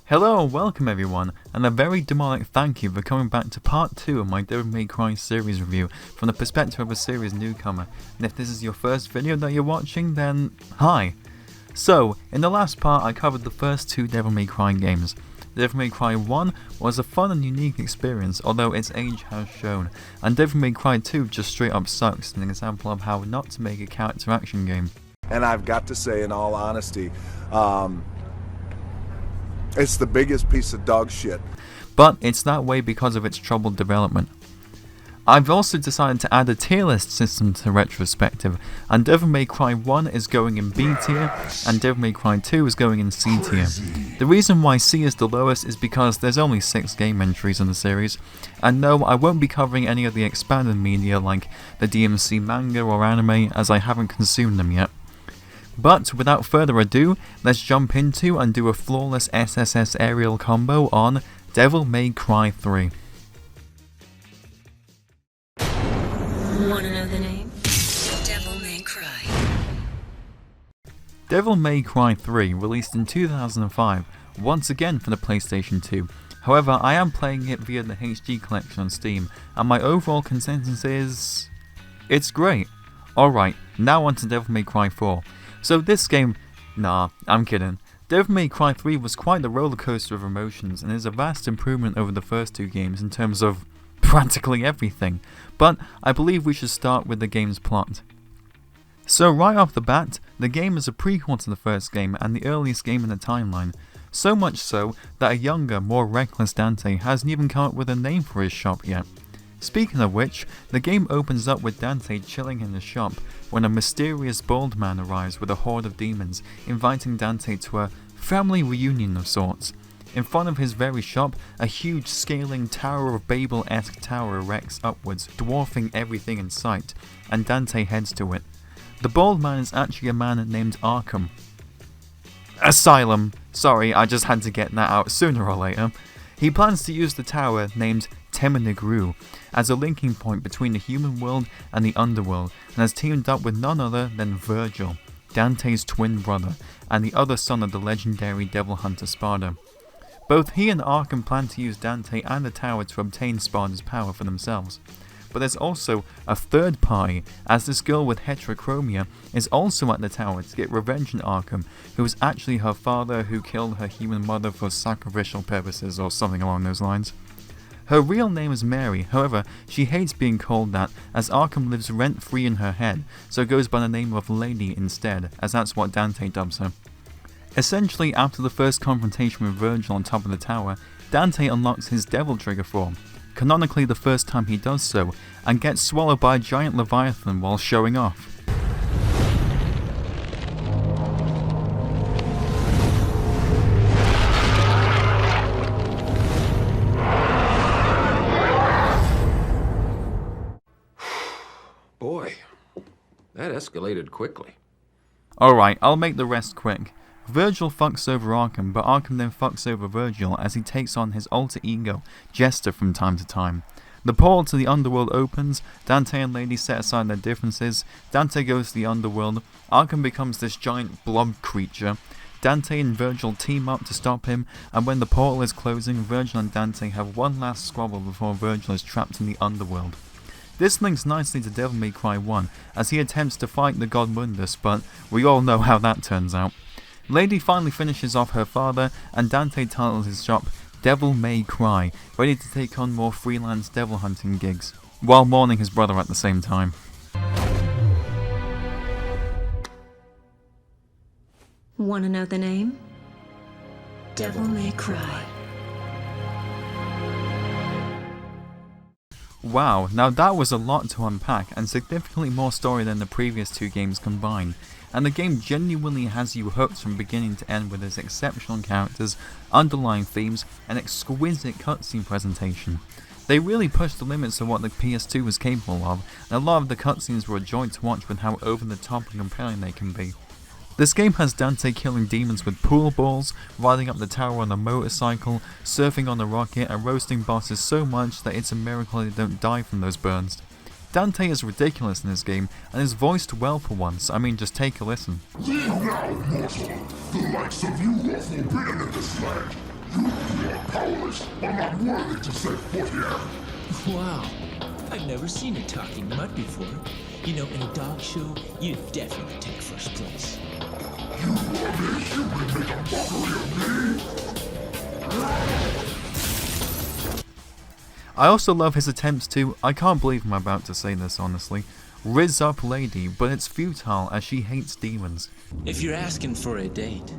Hello and welcome everyone, and a very demonic thank you for coming back to part 2 of my Devil May Cry series review from the perspective of a series newcomer. And if this is your first video that you're watching, then hi! So, in the last part I covered the first 2 Devil May Cry games. Devil May Cry 1 was a fun and unique experience, although its age has shown, and Devil May Cry 2 just straight up sucks, an example of how not to make a character action game. And I've got to say, in all honesty, it's the biggest piece of dog shit. But it's that way because of its troubled development. I've also decided to add a tier list system to Retrospective, and Devil May Cry 1 is going in B tier, and Devil May Cry 2 is going in C tier. The reason why C is the lowest is because there's only 6 game entries in the series, and no, I won't be covering any of the expanded media like the DMC manga or anime, as I haven't consumed them yet. But without further ado, let's jump into and do a flawless SSS aerial combo on Devil May Cry 3. Wanna know the name? Devil May Cry. Devil May Cry 3 released in 2005, once again for the PlayStation 2. However, I am playing it via the HD collection on Steam, and my overall consensus is... it's great. Alright, now on to Devil May Cry 4. So this game... nah, I'm kidding. Devil May Cry 3 was quite the rollercoaster of emotions and is a vast improvement over the first 2 games in terms of practically everything. But I believe we should start with the game's plot. So right off the bat, the game is a prequel to the first game and the earliest game in the timeline. So much so that a younger, more reckless Dante hasn't even come up with a name for his shop yet. Speaking of which, the game opens up with Dante chilling in the shop when a mysterious bald man arrives with a horde of demons, inviting Dante to a family reunion of sorts. In front of his very shop, a huge scaling Tower of Babel-esque tower erects upwards, dwarfing everything in sight, and Dante heads to it. The bald man is actually a man named Arkham. Asylum! Sorry, I just had to get that out sooner or later. He plans to use the tower, named Temenigru, as a linking point between the human world and the underworld, and has teamed up with none other than Virgil, Dante's twin brother, and the other son of the legendary devil hunter Sparda. Both he and Arkham plan to use Dante and the tower to obtain Sparda's power for themselves. But there's also a third party, as this girl with heterochromia is also at the tower to get revenge on Arkham, who is actually her father who killed her human mother for sacrificial purposes or something along those lines. Her real name is Mary, however, she hates being called that as Arkham lives rent-free in her head, so goes by the name of Lady instead, as that's what Dante dubs her. Essentially, after the first confrontation with Virgil on top of the tower, Dante unlocks his Devil Trigger form, canonically the first time he does so, and gets swallowed by a giant leviathan while showing off. Boy, that escalated quickly. Alright, I'll make the rest quick. Virgil fucks over Arkham, but Arkham then fucks over Virgil as he takes on his alter ego, Jester, from time to time. The portal to the underworld opens, Dante and Lady set aside their differences, Dante goes to the underworld, Arkham becomes this giant blob creature, Dante and Virgil team up to stop him, and when the portal is closing, Virgil and Dante have one last squabble before Virgil is trapped in the underworld. This links nicely to Devil May Cry 1, as he attempts to fight the god Mundus, but we all know how that turns out. Lady finally finishes off her father, and Dante titles his shop Devil May Cry, ready to take on more freelance devil hunting gigs, while mourning his brother at the same time. Wanna know the name? Devil May Cry. Wow, now that was a lot to unpack, and significantly more story than the previous 2 games combined, and the game genuinely has you hooked from beginning to end with its exceptional characters, underlying themes, and exquisite cutscene presentation. They really pushed the limits of what the PS2 was capable of, and a lot of the cutscenes were a joy to watch with how over the top and compelling they can be. This game has Dante killing demons with pool balls, riding up the tower on a motorcycle, surfing on a rocket, and roasting bosses so much that it's a miracle they don't die from those burns. Dante is ridiculous in this game, and is voiced well for once. I mean, just take a listen. Leave now, mortal! The likes of you are forbidden in this land! Wow, I've never seen a talking mud before. You know, in a dog show, you'd definitely take first place. I also love his attempts to, I can't believe I'm about to say this honestly, rizz up Lady, but it's futile as she hates demons. If you're asking for a date,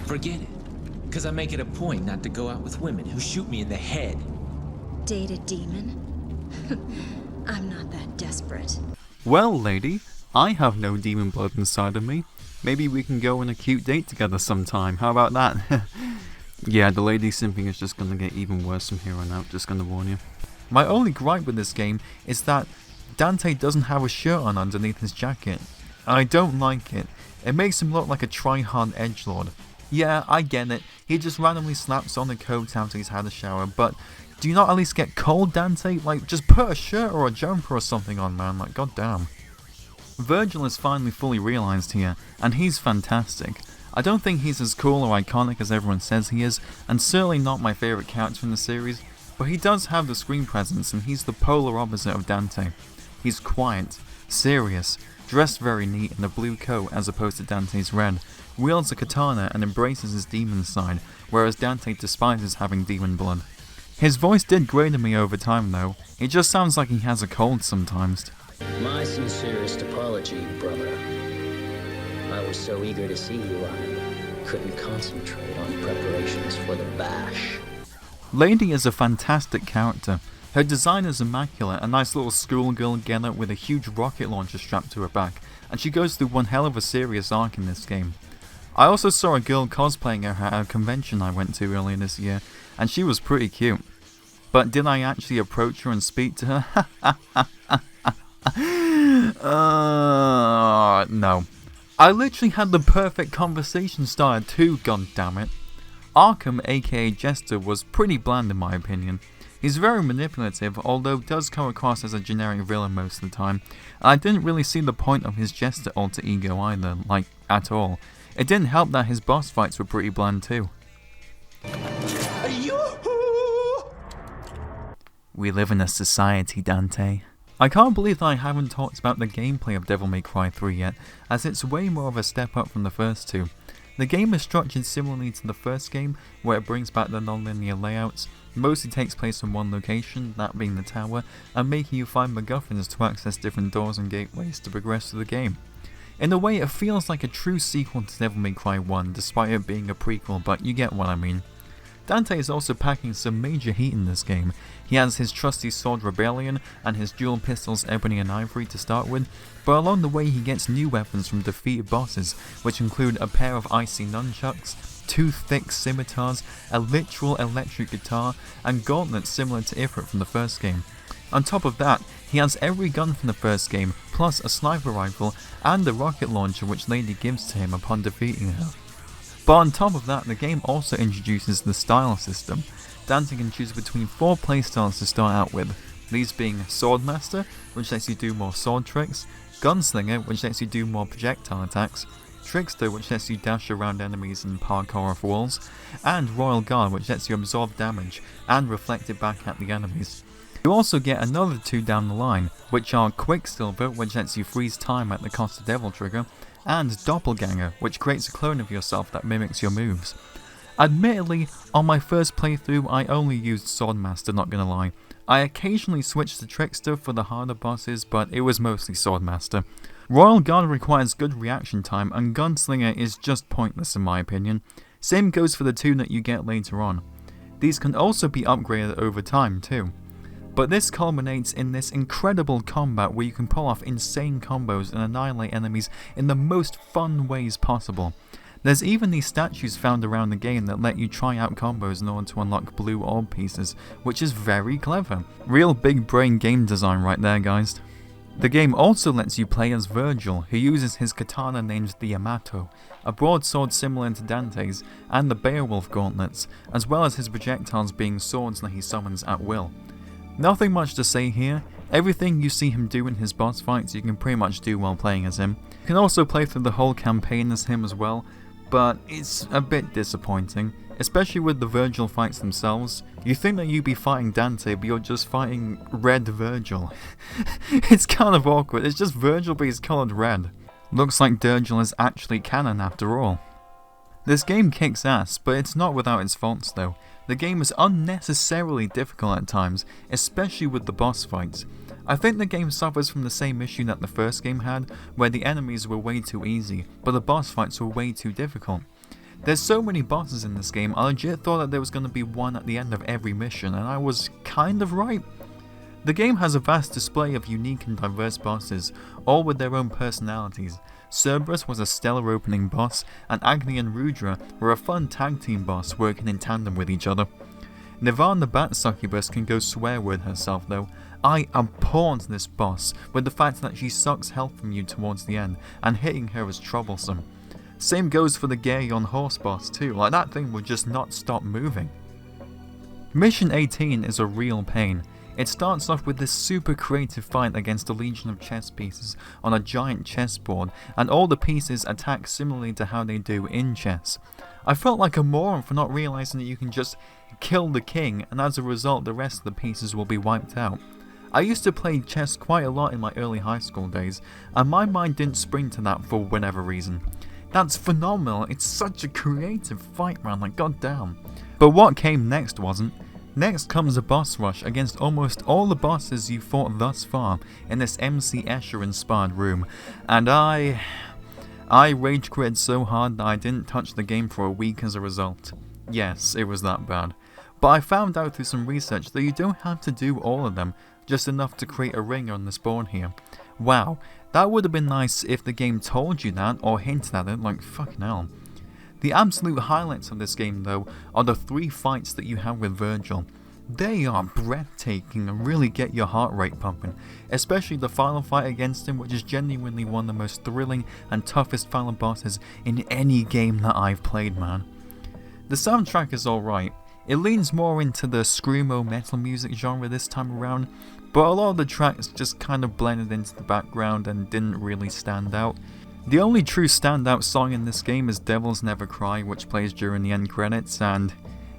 forget it. Because I make it a point not to go out with women who shoot me in the head. Date a demon? I'm not that desperate. Well, Lady, I have no demon blood inside of me. Maybe we can go on a cute date together sometime, how about that? Yeah, the lady simping is just gonna get even worse from here on out, just gonna warn you. My only gripe with this game is that Dante doesn't have a shirt on underneath his jacket. And I don't like it. It makes him look like a try-hard edgelord. Yeah, I get it, he just randomly slaps on a coat after he's had a shower, but do you not at least get cold, Dante? Like, just put a shirt or a jumper or something on, man, like, goddamn. Virgil is finally fully realised here, and he's fantastic. I don't think he's as cool or iconic as everyone says he is, and certainly not my favourite character in the series, but he does have the screen presence and he's the polar opposite of Dante. He's quiet, serious, dressed very neat in a blue coat as opposed to Dante's red, wields a katana and embraces his demon side, whereas Dante despises having demon blood. His voice did grade on me over time though, it just sounds like he has a cold sometimes. My sincerest apology, brother. I was so eager to see you, I couldn't concentrate on preparations for the bash. Lady is a fantastic character. Her design is immaculate, a nice little schoolgirl getup with a huge rocket launcher strapped to her back, and she goes through one hell of a serious arc in this game. I also saw a girl cosplaying her at a convention I went to earlier this year, and she was pretty cute. But did I actually approach her and speak to her? No. I literally had the perfect conversation started too, goddammit. Arkham, aka Jester, was pretty bland in my opinion. He's very manipulative, although does come across as a generic villain most of the time, and I didn't really see the point of his Jester alter ego either, like, at all. It didn't help that his boss fights were pretty bland too. We live in a society, Dante. I can't believe that I haven't talked about the gameplay of Devil May Cry 3 yet, as it's way more of a step up from the first two. The game is structured similarly to the first game, where it brings back the non-linear layouts, mostly takes place in one location, that being the tower, and making you find MacGuffins to access different doors and gateways to progress through the game. In a way, it feels like a true sequel to Devil May Cry 1, despite it being a prequel, but you get what I mean. Dante is also packing some major heat in this game. He has his trusty sword Rebellion and his dual pistols Ebony and Ivory to start with, but along the way he gets new weapons from defeated bosses, which include a pair of icy nunchucks, 2 thick scimitars, a literal electric guitar, and gauntlets similar to Ifrit from the first game. On top of that, he has every gun from the first game, plus a sniper rifle and a rocket launcher which Lady gives to him upon defeating her. But on top of that, the game also introduces the style system. Dante can choose between 4 playstyles to start out with, these being Swordmaster, which lets you do more sword tricks, Gunslinger, which lets you do more projectile attacks, Trickster, which lets you dash around enemies and parkour off walls, and Royal Guard, which lets you absorb damage and reflect it back at the enemies. You also get another 2 down the line, which are Quicksilver, which lets you freeze time at the cost of Devil Trigger, and Doppelganger, which creates a clone of yourself that mimics your moves. Admittedly, on my first playthrough I only used Swordmaster, not gonna lie. I occasionally switched to Trickster for the harder bosses, but it was mostly Swordmaster. Royal Guard requires good reaction time, and Gunslinger is just pointless in my opinion. Same goes for the 2 that you get later on. These can also be upgraded over time too. But this culminates in this incredible combat where you can pull off insane combos and annihilate enemies in the most fun ways possible. There's even these statues found around the game that let you try out combos in order to unlock blue orb pieces, which is very clever. Real big brain game design right there, guys. The game also lets you play as Virgil, who uses his katana named the Yamato, a broadsword similar to Dante's, and the Beowulf gauntlets, as well as his projectiles being swords that he summons at will. Nothing much to say here. Everything you see him do in his boss fights you can pretty much do while playing as him. You can also play through the whole campaign as him as well, but it's a bit disappointing, especially with the Virgil fights themselves. You think that you'd be fighting Dante, but you're just fighting Red Virgil. It's kind of awkward, it's just Virgil but he's coloured red. Looks like Virgil is actually canon after all. This game kicks ass, but it's not without its faults though. The game is unnecessarily difficult at times, especially with the boss fights. I think the game suffers from the same issue that the first game had, where the enemies were way too easy, but the boss fights were way too difficult. There's so many bosses in this game, I legit thought that there was going to be one at the end of every mission, and I was kind of right. The game has a vast display of unique and diverse bosses, all with their own personalities. Cerberus was a stellar opening boss, and Agni and Rudra were a fun tag team boss working in tandem with each other. Nirvana the Bat Succubus can go swear word herself though. I abhorred this boss with the fact that she sucks health from you towards the end, and hitting her is troublesome. Same goes for the Gaeon horse boss too, like that thing would just not stop moving. Mission 18 is a real pain. It starts off with this super creative fight against a legion of chess pieces on a giant chessboard, and all the pieces attack similarly to how they do in chess. I felt like a moron for not realising that you can just kill the king, and as a result the rest of the pieces will be wiped out. I used to play chess quite a lot in my early high school days, and my mind didn't spring to that for whatever reason. That's phenomenal, it's such a creative fight man, like goddamn. But what came next wasn't. Next comes a boss rush against almost all the bosses you fought thus far in this MC Escher inspired room, and I rage quit so hard that I didn't touch the game for a week as a result. Yes, it was that bad. But I found out through some research that you don't have to do all of them, just enough to create a ring on the spawn here. Wow, that would have been nice if the game told you that or hinted at it, like fucking hell. The absolute highlights of this game though are the 3 fights that you have with Virgil. They are breathtaking and really get your heart rate pumping, especially the final fight against him, which is genuinely one of the most thrilling and toughest final bosses in any game that I've played, man. The soundtrack is alright. It leans more into the screamo metal music genre this time around, but a lot of the tracks just kind of blended into the background and didn't really stand out. The only true standout song in this game is Devils Never Cry, which plays during the end credits, and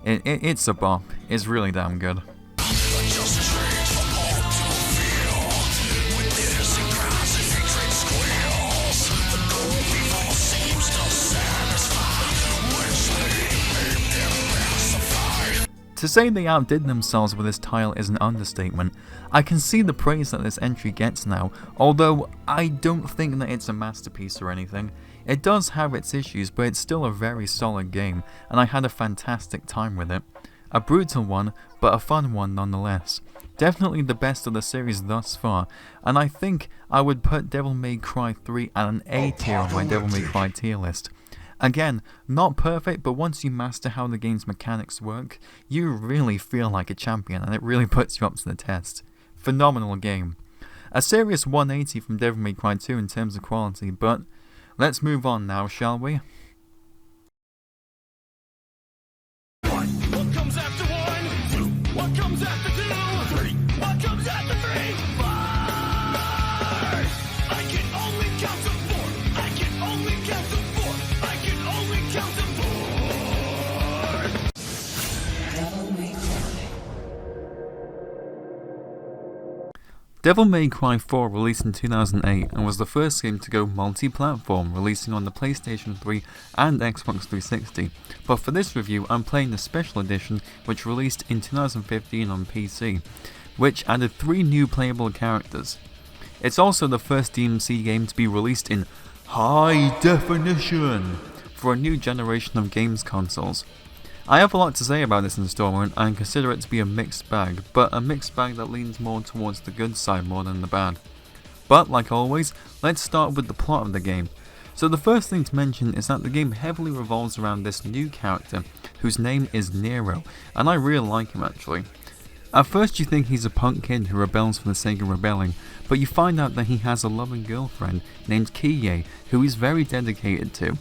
it's a bop. It's really damn good. To say they outdid themselves with this title is an understatement. I can see the praise that this entry gets now, although I don't think that it's a masterpiece or anything. It does have its issues, but it's still a very solid game, and I had a fantastic time with it. A brutal one, but a fun one nonetheless. Definitely the best of the series thus far, and I think I would put Devil May Cry 3 at an A tier on my Devil May Cry tier list. Again, not perfect, but once you master how the game's mechanics work, you really feel like a champion, and it really puts you up to the test. Phenomenal game. A serious 180 from Devil May Cry 2 in terms of quality, but let's move on now, shall we? What comes after 1? What comes after 2? 3. What comes after 3? 4. I can only count to 4. I can only count to 4. I can only count to 4. Devil May Cry. Devil May Cry 4 released in 2008 and was the first game to go multi-platform, releasing on the PlayStation 3 and Xbox 360. But for this review, I'm playing the special edition, which released in 2015 on PC, which added 3 new playable characters. It's also the first DMC game to be released in high definition for a new generation of games consoles. I have a lot to say about this installment and consider it to be a mixed bag, but a mixed bag that leans more towards the good side more than the bad. But like always, let's start with the plot of the game. So the first thing to mention is that the game heavily revolves around this new character, whose name is Nero, and I really like him actually. At first you think he's a punk kid who rebels for the sake of rebelling, but you find out that he has a loving girlfriend named Kiye, who he's very dedicated to.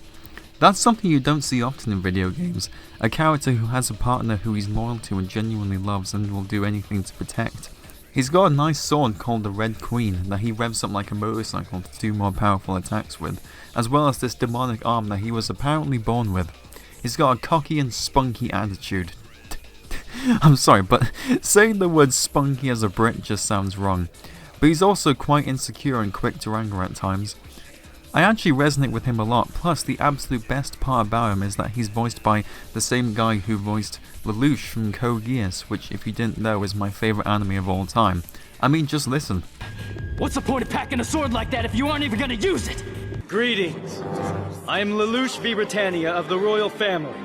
That's something you don't see often in video games, a character who has a partner who he's loyal to and genuinely loves and will do anything to protect. He's got a nice sword called the Red Queen that he revs up like a motorcycle to do more powerful attacks with, as well as this demonic arm that he was apparently born with. He's got a cocky and spunky attitude. I'm sorry, but saying the word spunky as a Brit just sounds wrong. But he's also quite insecure and quick to anger at times. I actually resonate with him a lot, plus the absolute best part about him is that he's voiced by the same guy who voiced Lelouch from Code Geass, which if you didn't know is my favourite anime of all time. I mean, just listen. What's the point of packing a sword like that if you aren't even gonna use it? Greetings. I am Lelouch V. Britannia of the royal family.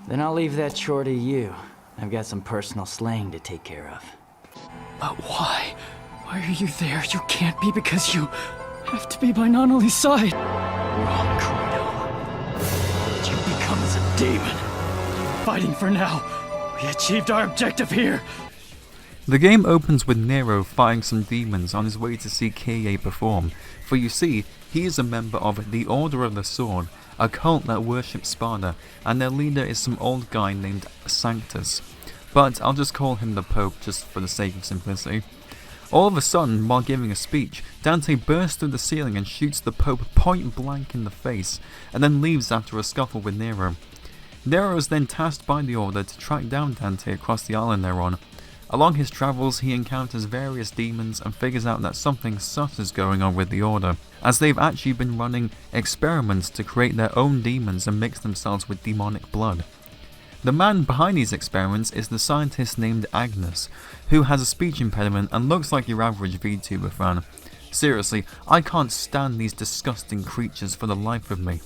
Then I'll leave that chore to you. I've got some personal slaying to take care of. But why? Why are you there? You can't be because you have to be by Nonali's side. Wrong, Credo. All that you become is a demon. Fighting for now. We achieved our objective here. The game opens with Nero fighting some demons on his way to see Kyrie perform, for you see, he is a member of the Order of the Sword, a cult that worships Sparta, and their leader is some old guy named Sanctus. But I'll just call him the Pope just for the sake of simplicity. All of a sudden, while giving a speech, Dante bursts through the ceiling and shoots the Pope point blank in the face, and then leaves after a scuffle with Nero. Nero is then tasked by the Order to track down Dante across the island they're on. Along his travels, he encounters various demons and figures out that something sus is going on with the Order, as they've actually been running experiments to create their own demons and mix themselves with demonic blood. The man behind these experiments is the scientist named Agnes, who has a speech impediment and looks like your average VTuber fan. Seriously, I can't stand these disgusting creatures for the life of me.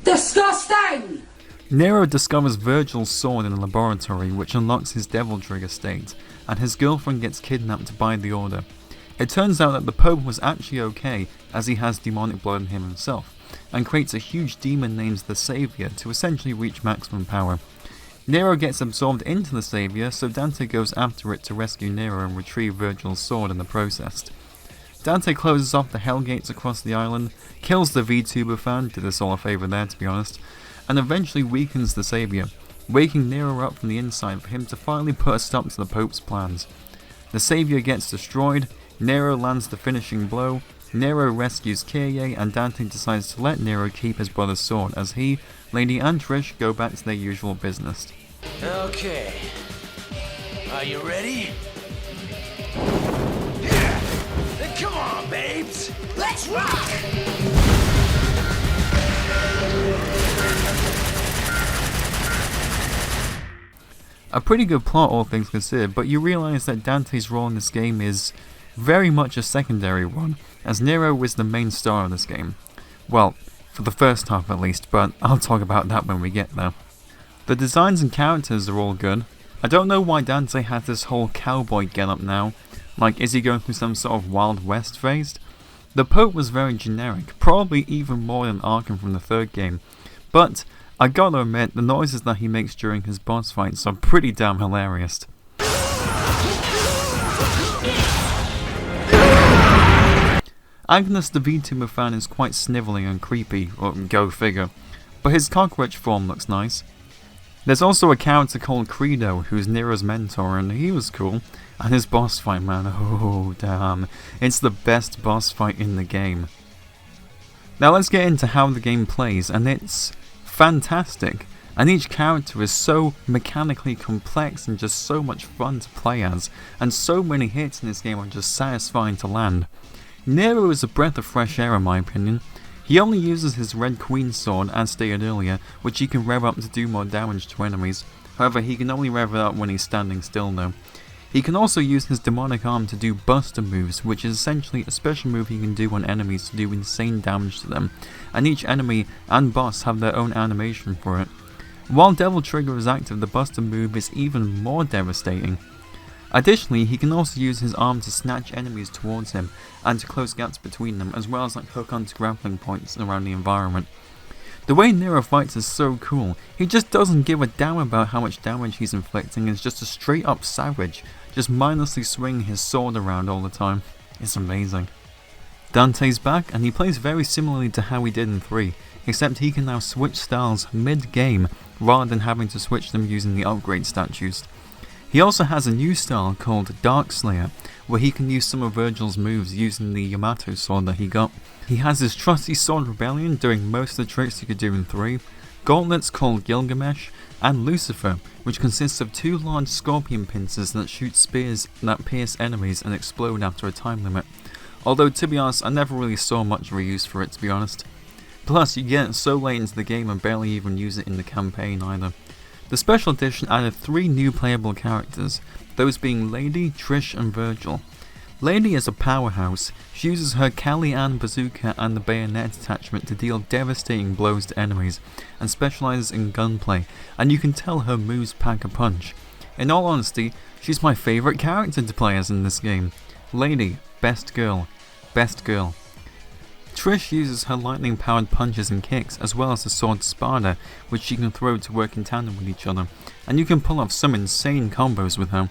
Disgusting! Nero discovers Virgil's sword in a laboratory which unlocks his devil trigger state, and his girlfriend gets kidnapped by the Order. It turns out that the Pope was actually okay, as he has demonic blood in him himself, and creates a huge demon named the Saviour to essentially reach maximum power. Nero gets absorbed into the Saviour, so Dante goes after it to rescue Nero and retrieve Virgil's sword in the process. Dante closes off the Hellgates across the island, kills the VTuber fan, did us all a favour there to be honest, and eventually weakens the Saviour, waking Nero up from the inside for him to finally put a stop to the Pope's plans. The Saviour gets destroyed, Nero lands the finishing blow, Nero rescues Kyrie, and Dante decides to let Nero keep his brother's sword as he, Lady and Trish go back to their usual business. Okay. Are you ready? Then come on, babes! Let's rock! A pretty good plot all things considered, but you realise that Dante's role in this game is very much a secondary one, as Nero is the main star of this game. Well, for the first half at least, but I'll talk about that when we get there. The designs and characters are all good. I don't know why Dante has this whole cowboy getup now, like is he going through some sort of Wild West phase? The Pope was very generic, probably even more than Arkham from the third game, but I gotta admit the noises that he makes during his boss fights are pretty damn hilarious. Agnes the VTuber fan is quite snivelling and creepy, or go figure, but his cockroach form looks nice. There's also a character called Credo, who's Nero's mentor, and he was cool, and his boss fight, man, oh damn, it's the best boss fight in the game. Now let's get into how the game plays, and it's fantastic, and each character is so mechanically complex and just so much fun to play as, and so many hits in this game are just satisfying to land. Nero is a breath of fresh air in my opinion. He only uses his Red Queen sword, as stated earlier, which he can rev up to do more damage to enemies. However, he can only rev it up when he's standing still though. He can also use his demonic arm to do buster moves, which is essentially a special move he can do on enemies to do insane damage to them, and each enemy and boss have their own animation for it. While Devil Trigger is active, the buster move is even more devastating. Additionally, he can also use his arm to snatch enemies towards him and to close gaps between them, as well as hook onto grappling points around the environment. The way Nero fights is so cool. He just doesn't give a damn about how much damage he's inflicting. He's just a straight up savage, just mindlessly swinging his sword around all the time. It's amazing. Dante's back, and he plays very similarly to how he did in 3, except he can now switch styles mid-game rather than having to switch them using the upgrade statues. He also has a new style called Dark Slayer, where he can use some of Virgil's moves using the Yamato sword that he got. He has his trusty sword Rebellion doing most of the tricks he could do in 3, gauntlets called Gilgamesh, and Lucifer, which consists of 2 large scorpion pincers that shoot spears that pierce enemies and explode after a time limit. Although to be honest, I never really saw much reuse for it, to be honest. Plus, you get it so late into the game and barely even use it in the campaign either. The special edition added 3 new playable characters, those being Lady, Trish and Virgil. Lady is a powerhouse. She uses her Kali-An bazooka and the Bayonetta attachment to deal devastating blows to enemies, and specialises in gunplay, and you can tell her moves pack a punch. In all honesty, she's my favourite character to play as in this game. Lady, best girl. Best girl. Trish uses her lightning powered punches and kicks as well as the sword Spada, which she can throw to work in tandem with each other, and you can pull off some insane combos with her.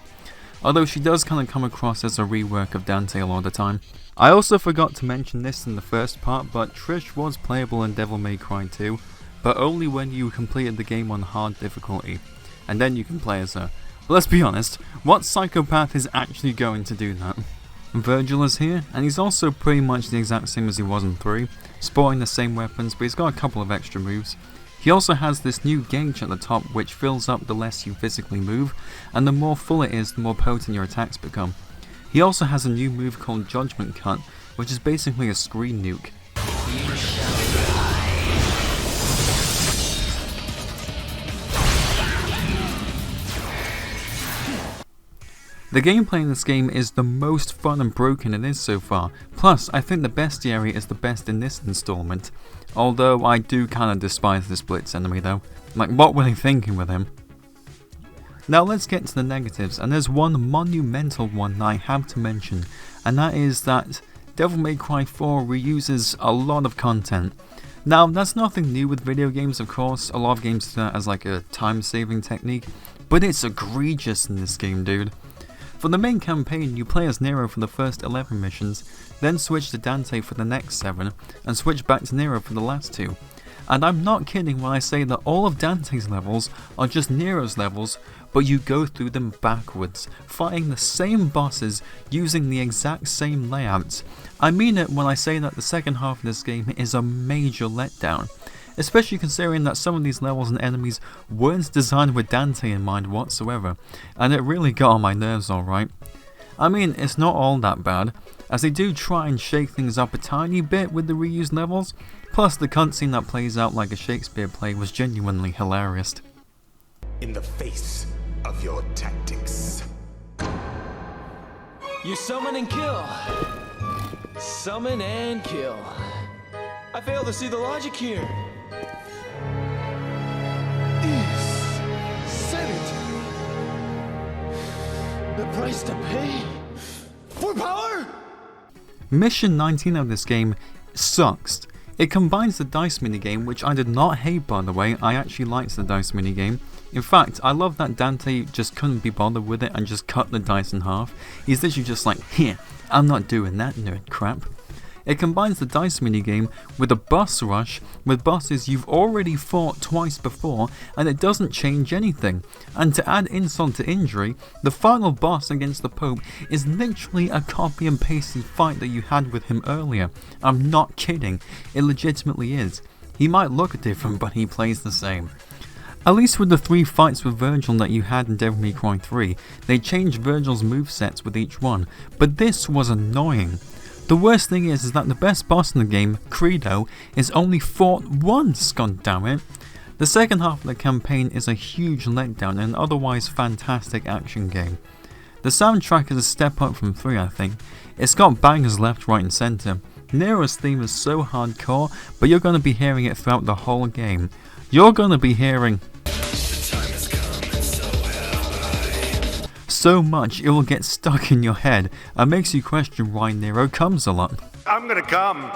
Although she does kind of come across as a rework of Dante a lot of the time. I also forgot to mention this in the first part, but Trish was playable in Devil May Cry 2, but only when you completed the game on hard difficulty, and then you can play as her. But let's be honest, what psychopath is actually going to do that? Virgil is here, and he's also pretty much the exact same as he was in 3, sporting the same weapons, but he's got a couple of extra moves. He also has this new gauge at the top which fills up the less you physically move, and the more full it is, the more potent your attacks become. He also has a new move called Judgment Cut, which is basically a screen nuke. The gameplay in this game is the most fun and broken it is so far, plus I think the bestiary is the best in this installment, although I do kinda despise this Blitz enemy though. Like, what were they thinking with him? Now let's get to the negatives, and there's one monumental one that I have to mention, and that is that Devil May Cry 4 reuses a lot of content. Now that's nothing new with video games, of course, a lot of games do that as like a time saving technique, but it's egregious in this game, dude. For the main campaign, you play as Nero for the first 11 missions, then switch to Dante for the next 7, and switch back to Nero for the last 2. And I'm not kidding when I say that all of Dante's levels are just Nero's levels, but you go through them backwards, fighting the same bosses using the exact same layouts. I mean it when I say that the second half of this game is a major letdown, especially considering that some of these levels and enemies weren't designed with Dante in mind whatsoever, and it really got on my nerves alright. I mean, it's not all that bad, as they do try and shake things up a tiny bit with the reused levels, plus the cutscene that plays out like a Shakespeare play was genuinely hilarious. In the face of your tactics. You summon and kill. Summon and kill. I fail to see the logic here. Said it. The price to pay for power? Mission 19 of this game sucks. It combines the dice minigame, which I did not hate by the way, I actually liked the dice minigame. In fact, I love that Dante just couldn't be bothered with it and just cut the dice in half. He's literally just like, here, I'm not doing that nerd crap. It combines the dice minigame with a boss rush with bosses you've already fought twice before, and it doesn't change anything. And to add insult to injury, the final boss against the Pope is literally a copy and pasted fight that you had with him earlier. I'm not kidding, it legitimately is. He might look different, but he plays the same. At least with the 3 fights with Virgil that you had in Devil May Cry 3, they changed Virgil's movesets with each one, but this was annoying. The worst thing is that the best boss in the game, Credo, is only fought once, goddammit. The second half of the campaign is a huge letdown in an otherwise fantastic action game. The soundtrack is a step up from 3, I think. It's got bangers left, right and centre. Nero's theme is so hardcore, but you're going to be hearing it throughout the whole game. You're going to be hearing so much it will get stuck in your head and makes you question why Nero comes a lot. I'm gonna come.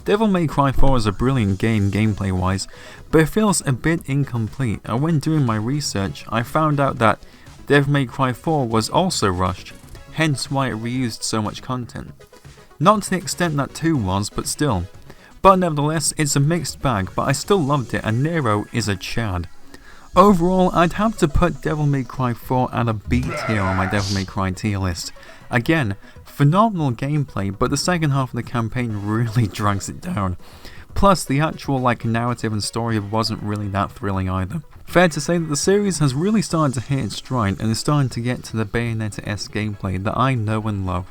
Devil May Cry 4 is a brilliant game gameplay wise, but it feels a bit incomplete, and when doing my research I found out that Devil May Cry 4 was also rushed, hence why it reused so much content. Not to the extent that 2 was, but still. But nevertheless, it's a mixed bag, but I still loved it, and Nero is a Chad. Overall, I'd have to put Devil May Cry 4 at a B tier on my Devil May Cry tier list. Again, phenomenal gameplay, but the second half of the campaign really drags it down. Plus, the actual narrative and story wasn't really that thrilling either. Fair to say that the series has really started to hit its stride and is starting to get to the Bayonetta-esque gameplay that I know and love.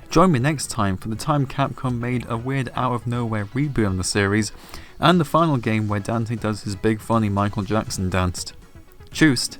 Join me next time for the time Capcom made a weird out-of-nowhere reboot of the series, and the final game where Dante does his big funny Michael Jackson dance. Tschüss!